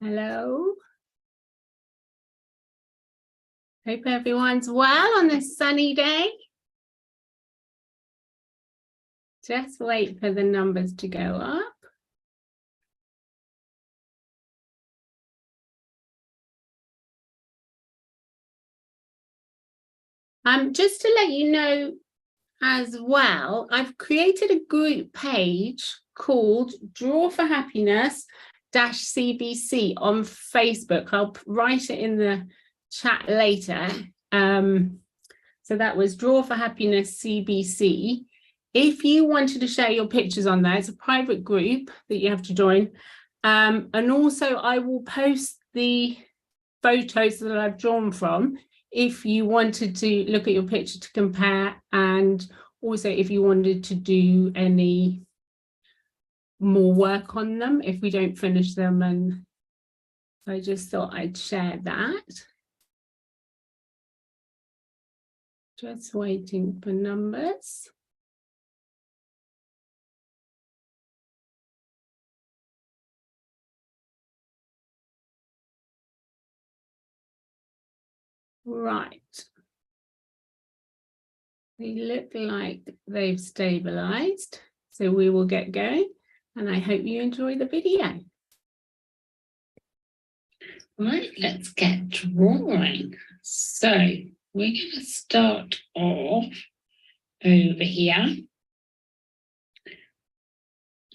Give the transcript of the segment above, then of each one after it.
Hello. Hope everyone's well on this sunny day. Just wait for the numbers to go up. Just to let you know as well, I've created a group page called Draw for Happiness CBC on Facebook. I'll write it in the chat later. So that was Draw for Happiness CBC. If you wanted to share your pictures on there, it's a private group that you have to join. And also I will post the photos that I've drawn from if you wanted to look at your picture to compare, and also if you wanted to do any more work on them if we don't finish them. And I just thought I'd share that. Just waiting for numbers. Right. They look like they've stabilized. So we will get going, and I hope you enjoy the video. Right, let's get drawing. So we're going to start off over here.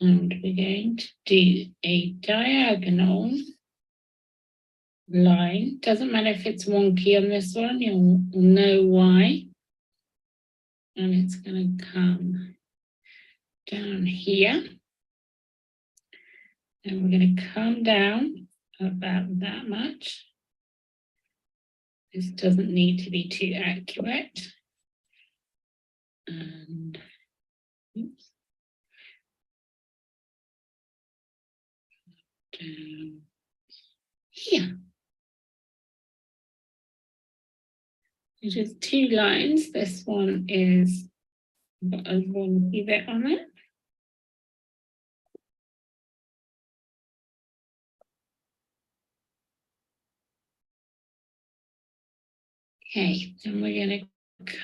And we're going to do a diagonal line. Doesn't matter if it's wonky on this one, you'll know why. And it's going to come down here. And we're going to come down about that much. This doesn't need to be too accurate. And oops, down here. It's just two lines. This one is got a wonky bit on it. Okay, then we're going to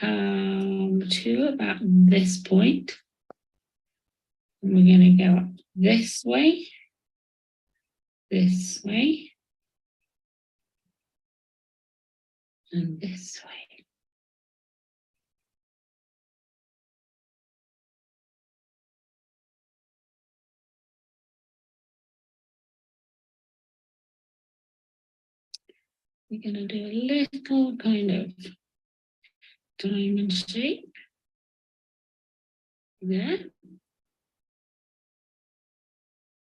come to about this point. And we're going to go up this way, and this way. We're going to do a little kind of diamond shape there.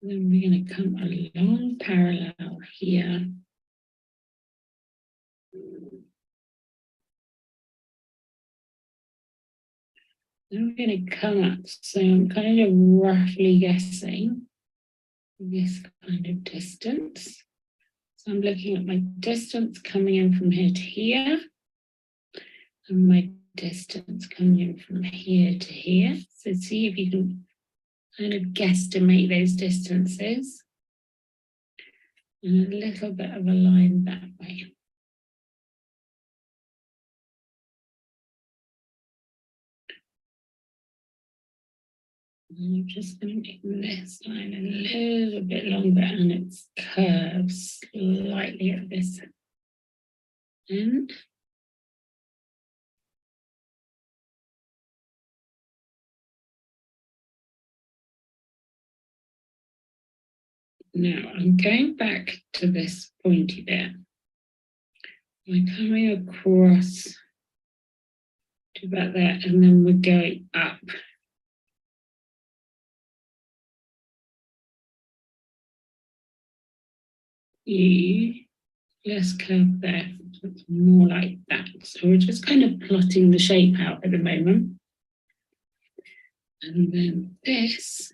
Then we're going to come along parallel here. Then we're going to come up, so I'm kind of roughly guessing this kind of distance. So I'm looking at my distance coming in from here to here, and my distance coming in from here to here. So see if you can kind of guesstimate those distances. And a little bit of a line that way. I'm just going to make this line a little bit longer, and it's curved slightly at this end. Now I'm going back to this pointy bit. We're coming across to about there, and then we're going up. Less curve there, so it's more like that. So we're just kind of plotting the shape out at the moment. And then this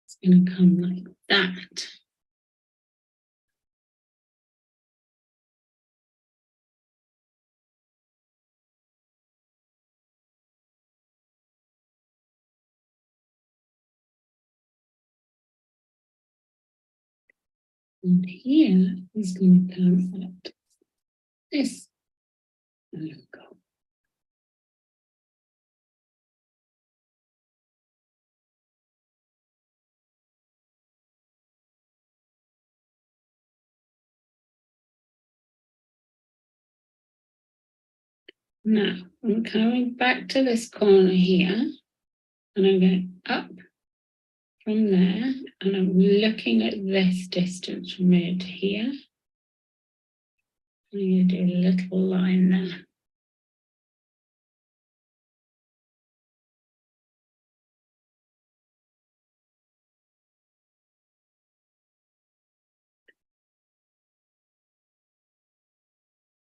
is going to come like that. And here is going to come at this logo. Now I'm coming back to this corner here, and I'm going up from there, and I'm looking at this distance from here to here. I'm going to do a little line there.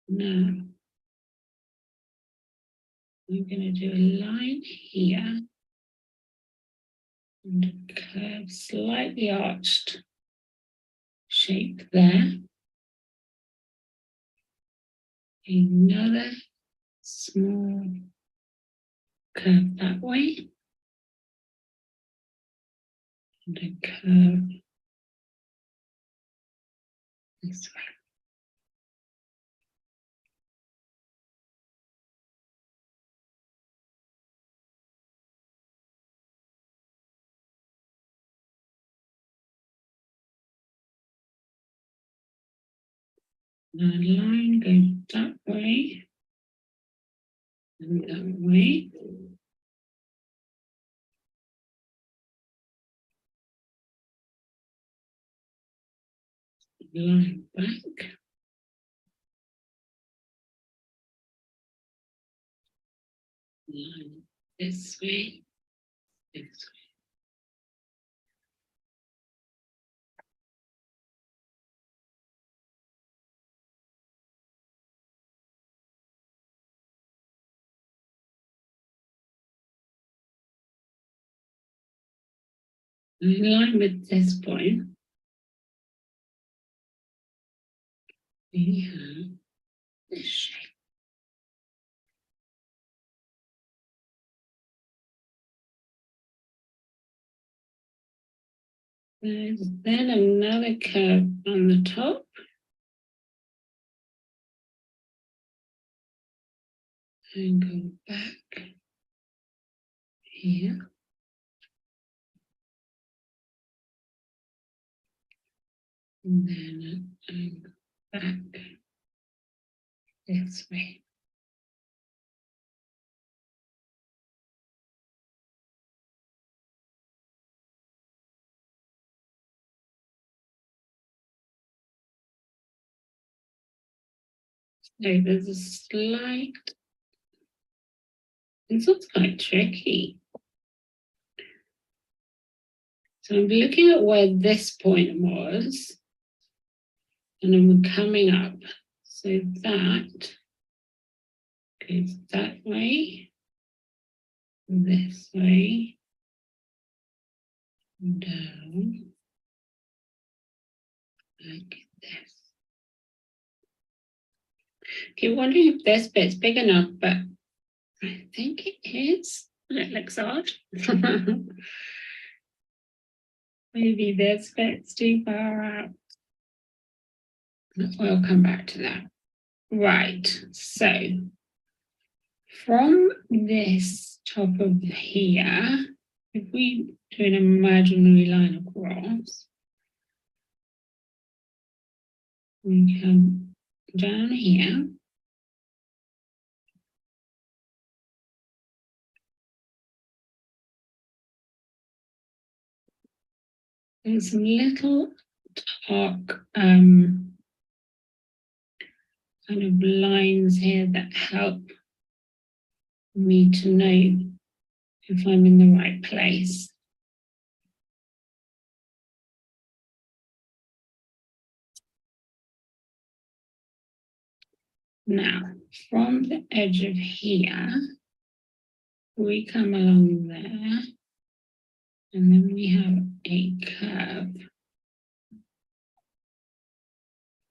Now I'm going to do a line here and a curved, slightly arched shape there. Another small curve that way. And a curve this way. The line goes that way and that way. Line back. Line this way, this way. In line with this point, we have this shape. There's then another curve on the top. And go back here. And then go back this way. So there's a slight, this looks quite tricky. So I'm looking at where this point was, and I'm coming up. So that goes that way, this way, down, like this. Okay, wondering if this bit's big enough, but I think it is. It looks odd. Maybe this bit's too far out. We'll come back to that. Right, so from this top of here, if we do an imaginary line across, we come down here. There's some little dark kind of lines here that help me to know if I'm in the right place. Now, from the edge of here, we come along there, and then we have a curve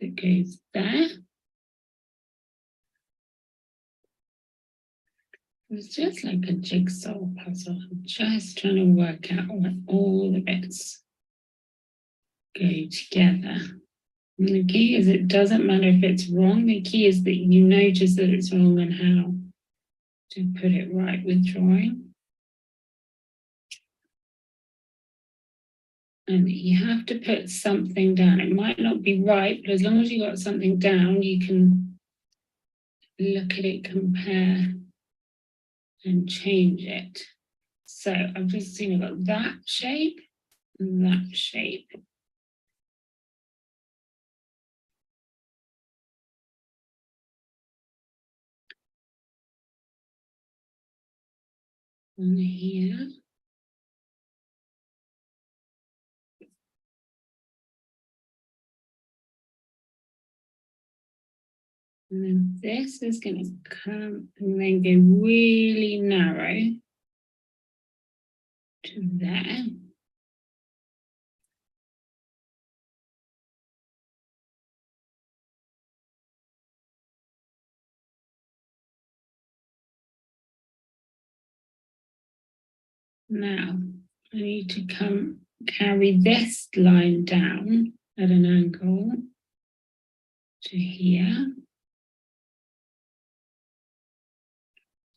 that goes there. It's just like a jigsaw puzzle. I'm just trying to work out where all the bits go together. And the key is it doesn't matter if it's wrong. The key is that you notice that it's wrong and how to put it right with drawing. And you have to put something down. It might not be right, but as long as you got something down, you can look at it, compare, and change it. So I've just seen I've got that shape and that shape. And here. And then this is going to come and then go really narrow to there. Now, I need to carry this line down at an angle to here.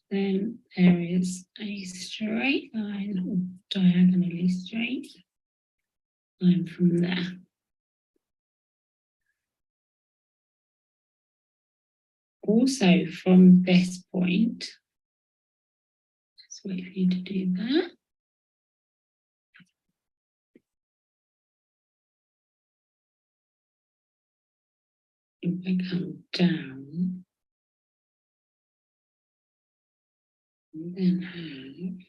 Then there is a straight line, or diagonally straight line from there. Also from this point, just wait for you to do that. If I come down, and then have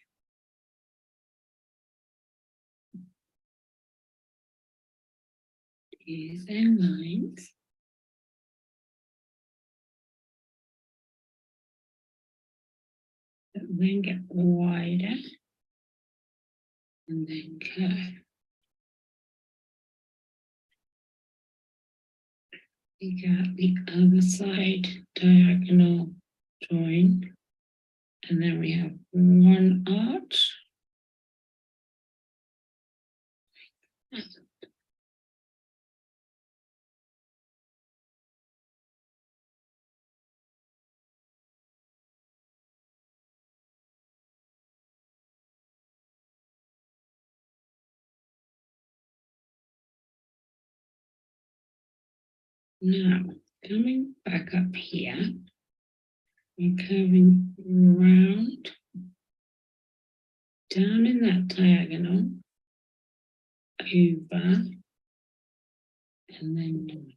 these end lines. That then get wider and then curve. You got the other side diagonal join, and then we have one arch. Now, coming back up here, we're curving round, down in that diagonal, over, and then down.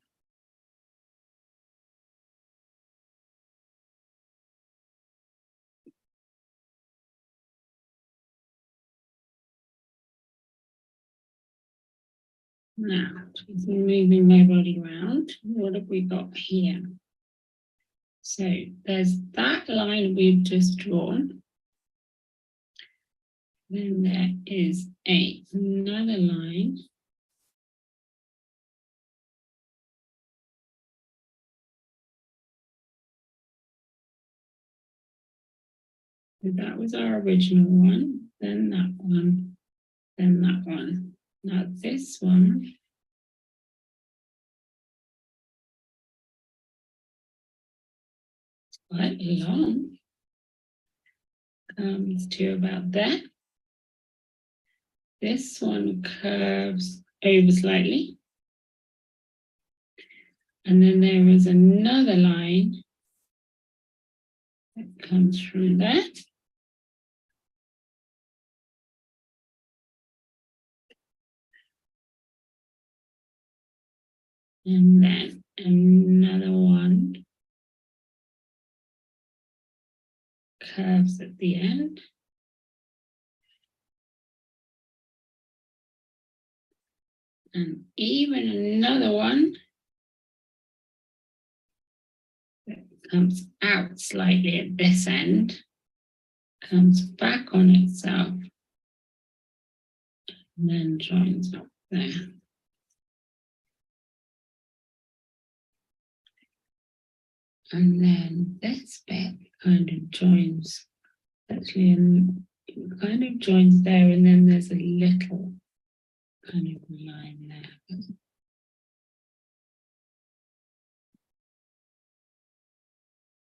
Now, just moving my body around, what have we got here? So there's that line we've just drawn. Then there is another line. That was our original one, then that one, then that one. Now this one is quite long, comes to about there. This one curves over slightly. And then there is another line that comes from there. And then another one curves at the end. And even another one that comes out slightly at this end, comes back on itself, and then joins up there. And then this bit kind of joins, actually, it kind of joins there, and then there's a little kind of line there.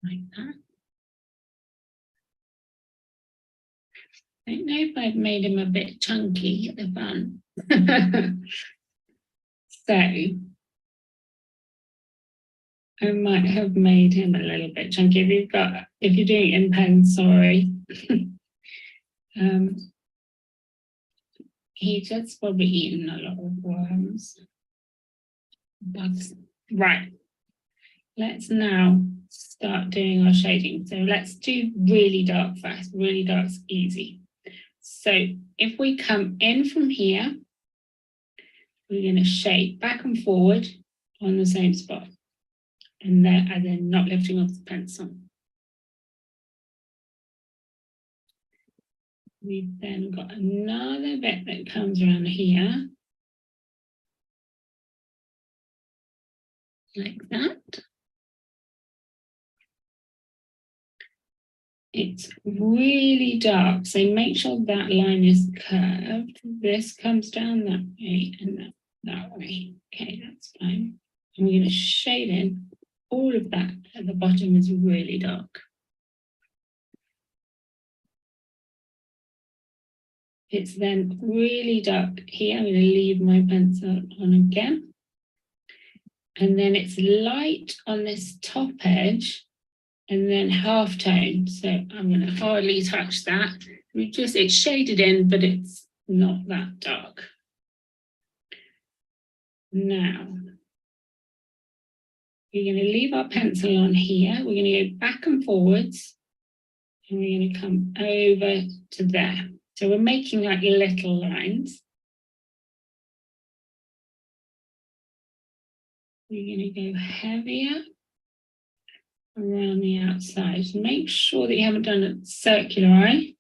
like that. I don't know if I've made him a bit chunky at the front. So I might have made him a little bit chunky. If you're doing it in pen, sorry. He's just probably eaten a lot of worms. Bugs. Right. Let's now start doing our shading. So let's do really dark first. Really dark's easy. So if we come in from here, we're going to shade back and forward on the same spot. And then not lifting off the pencil. We've then got another bit that comes around here. Like that. It's really dark, so make sure that line is curved. This comes down that way and that way. Okay, that's fine. And we're going to shade in all of that at the bottom is really dark. It's then really dark here. I'm going to leave my pencil on again. And then it's light on this top edge. And then half tone, so I'm going to hardly touch that. It's shaded in, but it's not that dark. Now, we're going to leave our pencil on here. We're going to go back and forwards, and we're going to come over to there. So we're making like little lines. We're going to go heavier around the outside. Make sure that you haven't done a circular eye.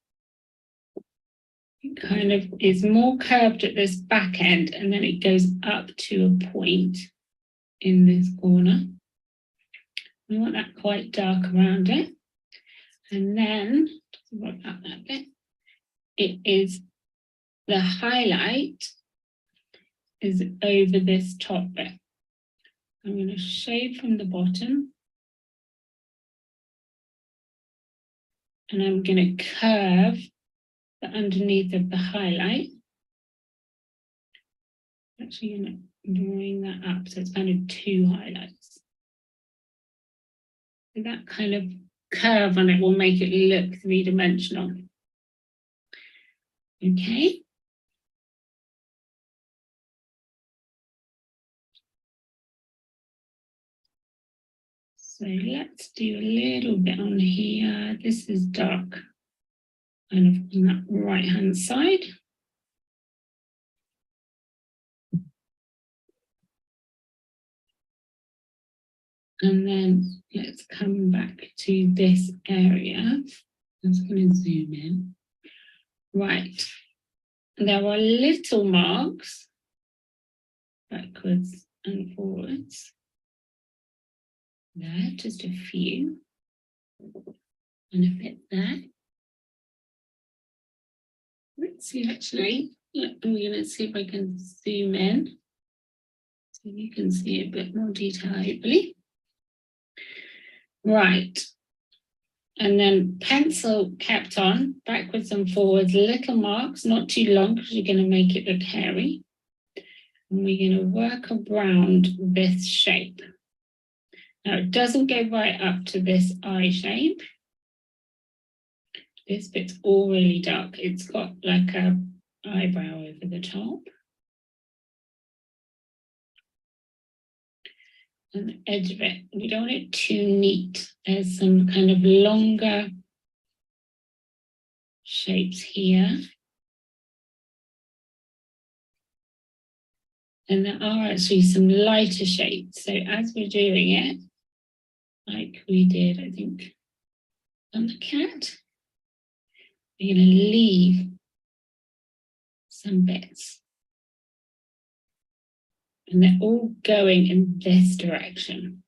It kind of is more curved at this back end, and then it goes up to a point in this corner. We want that quite dark around it. And then, what about that bit? It is the highlight is over this top bit. I'm going to shade from the bottom. And I'm going to curve the underneath of the highlight. I'm actually going to bring that up so it's kind of two highlights. So that kind of curve on it will make it look three-dimensional. Okay. So let's do a little bit on here. This is dark, kind of on that right-hand side. And then let's come back to this area. I'm just going to zoom in. Right. There are little marks backwards and forwards. There, just a few. And a bit there. Let's see, actually. I'm going to see if I can zoom in. So you can see a bit more detail, hopefully. Right. And then pencil kept on, backwards and forwards, little marks, not too long because you're going to make it look hairy. And we're going to work around this shape. Now it doesn't go right up to this eye shape. This bit's all really dark. It's got like a eyebrow over the top. And the edge of it, we don't want it too neat. There's some kind of longer shapes here. And there are actually some lighter shapes. So as we're doing it, like we did, I think, on the cat, we're going to leave some bits. And they're all going in this direction.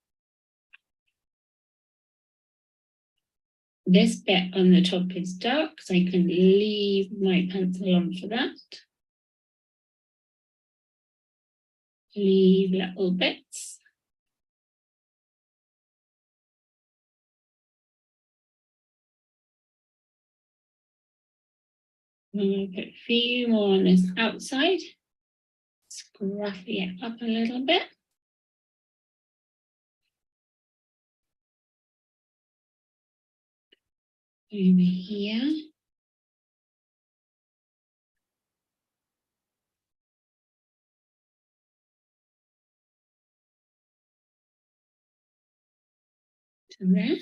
This bit on the top is dark, so I can leave my pencil on for that. Leave little bits. going to put a few more on this outside. Scruffy it up a little bit. Over here. To there.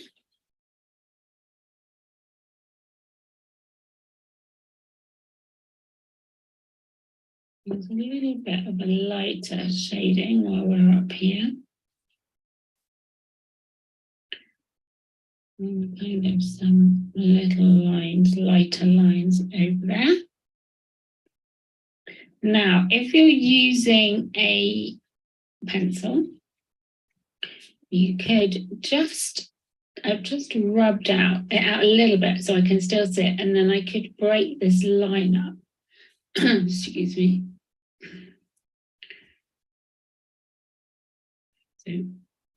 There's a little bit of a lighter shading while we're up here. And kind of some little lines, lighter lines over there. Now, if you're using a pencil, you could just, I've just rubbed it out a little bit so I can still see it, and then I could break this line up. Excuse me. So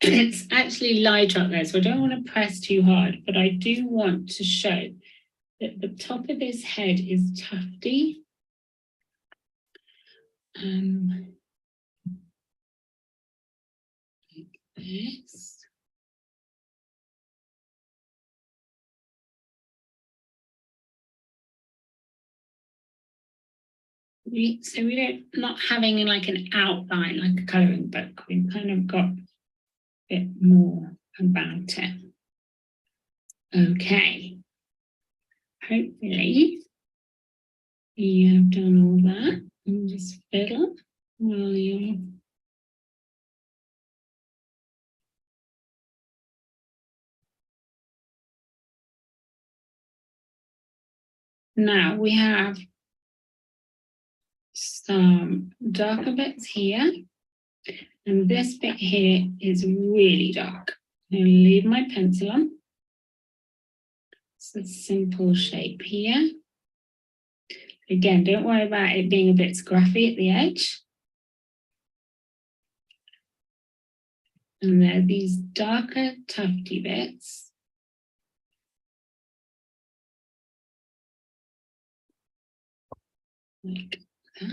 it's actually lighter up there, so I don't want to press too hard, but I do want to show that the top of this head is tufty. Like this. So we're not having like an outline, like a colouring book. We've kind of got a bit more about it. Okay. Hopefully you have done all that. And just fiddle while you're now we have some darker bits here, and this bit here is really dark. I'm going to leave my pencil on. It's a simple shape here. Again, don't worry about it being a bit scruffy at the edge. And there are these darker tufty bits. Like that.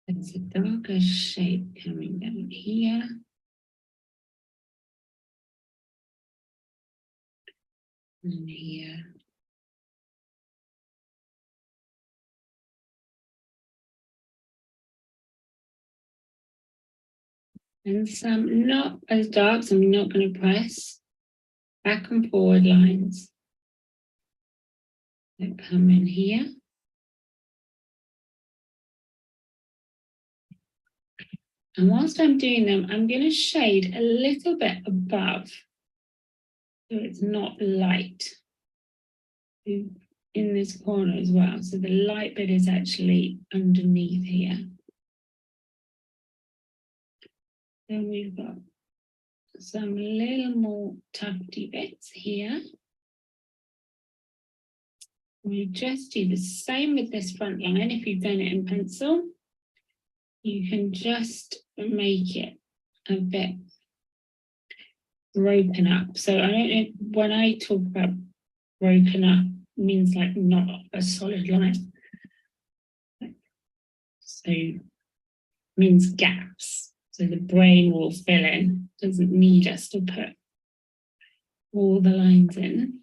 It's a darker shape coming down here. And here. And some not as dark, so I'm not going to press. Back and forward lines that come in here. And whilst I'm doing them, I'm going to shade a little bit above so it's not light in this corner as well. So the light bit is actually underneath here. Then we've got some little more tufty bits here. We just do the same with this front line. If you've done it in pencil, you can just make it a bit broken up. So I don't know, when I talk about broken up, it means like not a solid line. So it means gaps. So the brain will fill in, doesn't need us to put all the lines in.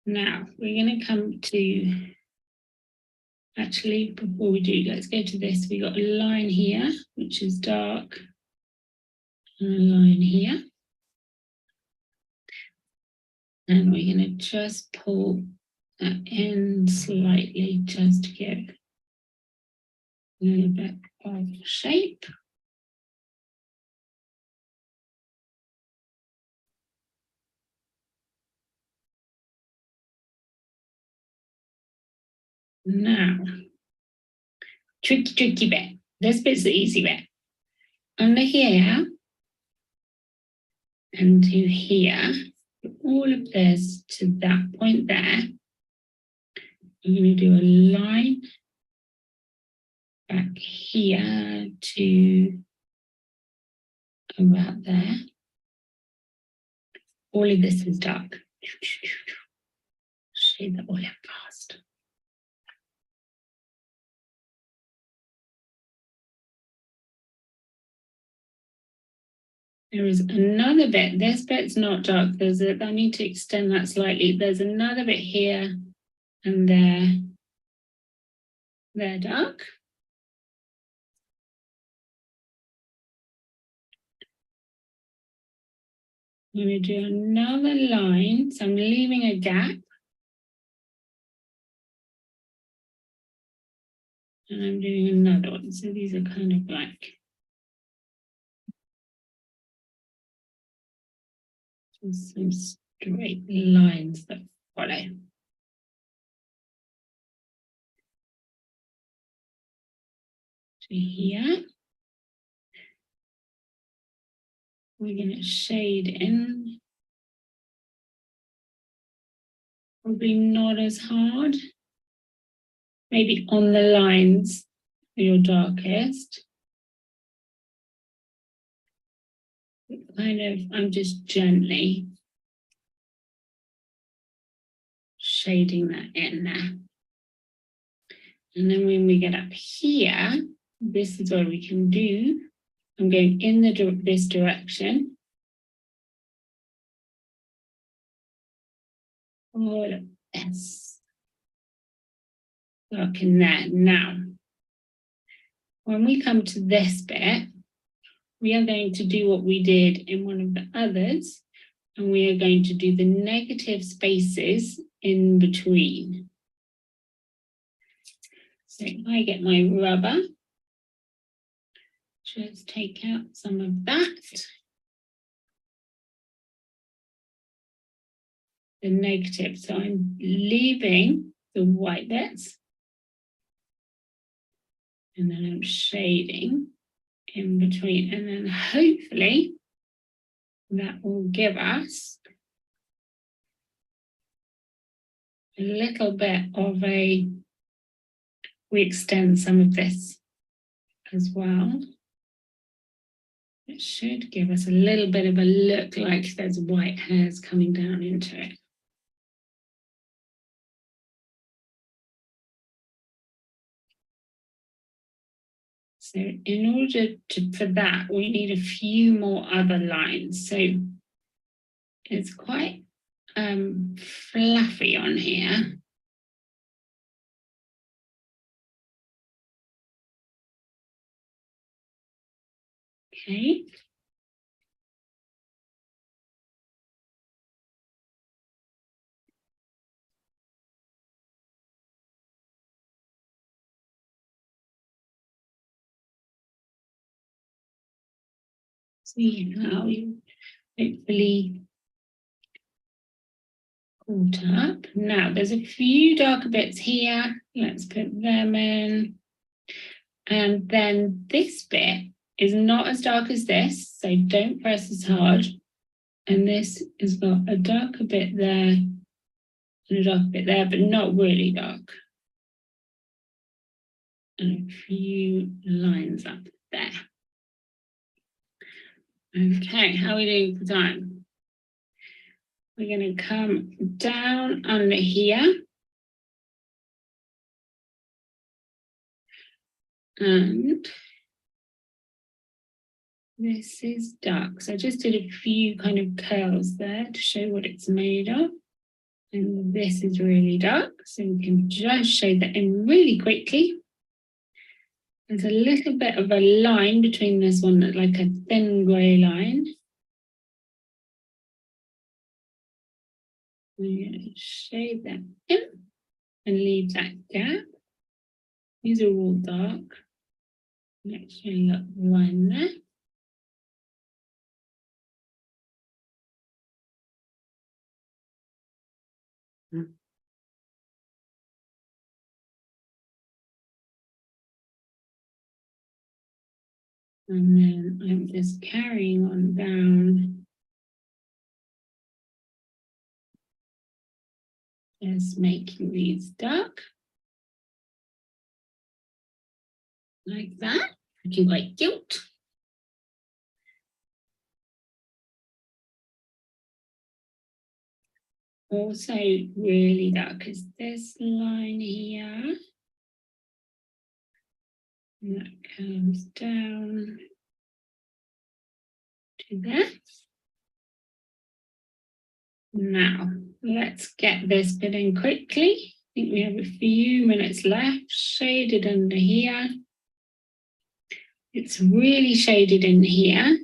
Now we're going to come to, actually before we do, let's go to this. We got a line here, which is dark, and a line here. And we're going to just pull that in slightly, just to give a little bit of shape. Now, tricky bit. This bit's the easy bit. Under here and to here, all of this to that point there. I'm going to do a line back here to about there. All of this is dark. Shade that all in fast. There is another bit. This bit's not dark. I need to extend that slightly. There's another bit here and there. They're dark. I'm going to do another line. So I'm leaving a gap. And I'm doing another one. So these are kind of like just some straight lines that follow. To here. We're going to shade in. Probably not as hard. Maybe on the lines for your darkest. Kind of, I'm just gently shading that in there. And then when we get up here, this is what we can do. I'm going in this direction. All of this. Look in there. Now, when we come to this bit, we are going to do what we did in one of the others, and we are going to do the negative spaces in between. So I get my rubber, just take out some of that. The negative, so I'm leaving the white bits, and then I'm shading in between, and then hopefully that will give us a little bit of we extend some of this as well. It should give us a little bit of a look like there's white hairs coming down into it. So in order for that, we need a few more other lines. So it's quite fluffy on here. Okay. See how you hopefully caught up. Now there's a few darker bits here. Let's put them in. And then this bit is not as dark as this, so don't press as hard. And this has got a darker bit there and a darker bit there, but not really dark. And a few lines up there. Okay, how are we doing for time? We're going to come down under here. And this is dark. So I just did a few kind of curls there to show what it's made of. And this is really dark. So we can just shade that in really quickly. There's a little bit of a line between this one, like a thin grey line. We're going to shade that in and leave that gap. These are all dark. Let's show you that line there. And then I'm just carrying on down. Just making these dark. like that, looking quite cute. Also really dark is this line here. And that comes down to there. Now, let's get this bit in quickly. I think we have a few minutes left. Shaded under here. It's really shaded in here.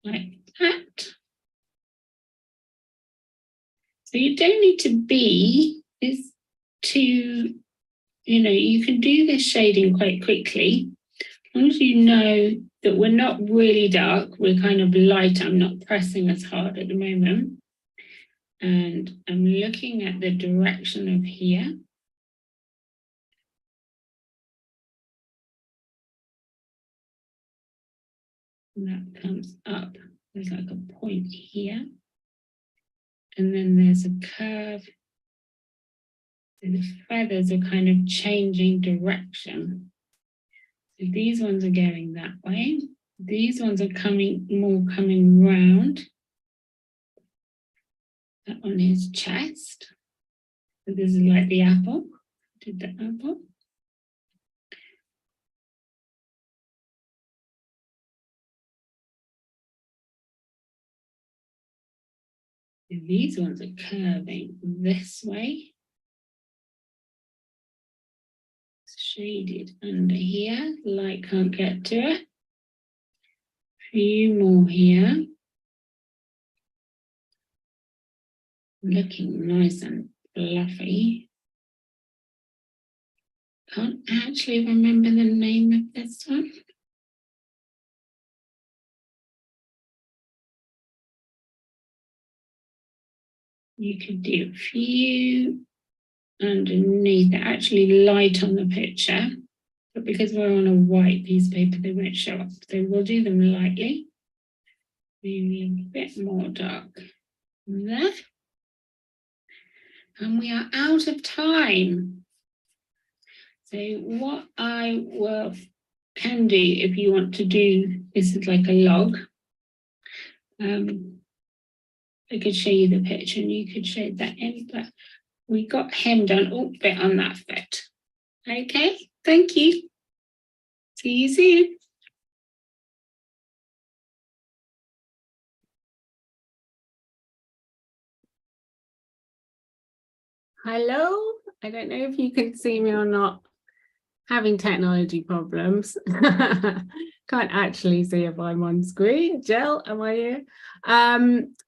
Like that. So you don't need to be this too, you can do this shading quite quickly. As long as you know that we're not really dark, we're kind of light. I'm not pressing as hard at the moment. And I'm looking at the direction of here. And that comes up. There's like a point here. And then there's a curve. So the feathers are kind of changing direction. So these ones are going that way. These ones are coming round. That on his chest. So this is like the apple. Did the apple. And these ones are curving this way. It's shaded under here. Light can't get to it. A few more here. Looking nice and fluffy. Can't actually remember the name of this one. You could do a few underneath. They're actually light on the picture, but because we're on a white piece of paper, they won't show up. So we'll do them lightly. Maybe a bit more dark there. And we are out of time. So what I can do, if you want to do, this is like a log. I could show you the picture and you could shade that in, but we got him done. Oh, bit on that bit. Okay, thank you. See you soon. Hello, I don't know if you can see me or not. Having technology problems. Can't actually see if I'm on screen. Jill, am I here?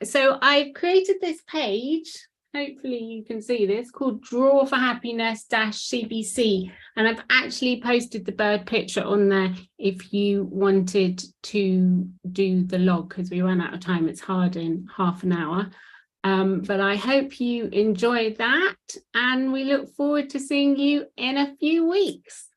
So I've created this page, hopefully you can see this, called Draw for Happiness CBC. And I've actually posted the bird picture on there if you wanted to do the log, because we ran out of time. It's hard in half an hour. But I hope you enjoyed that, and we look forward to seeing you in a few weeks.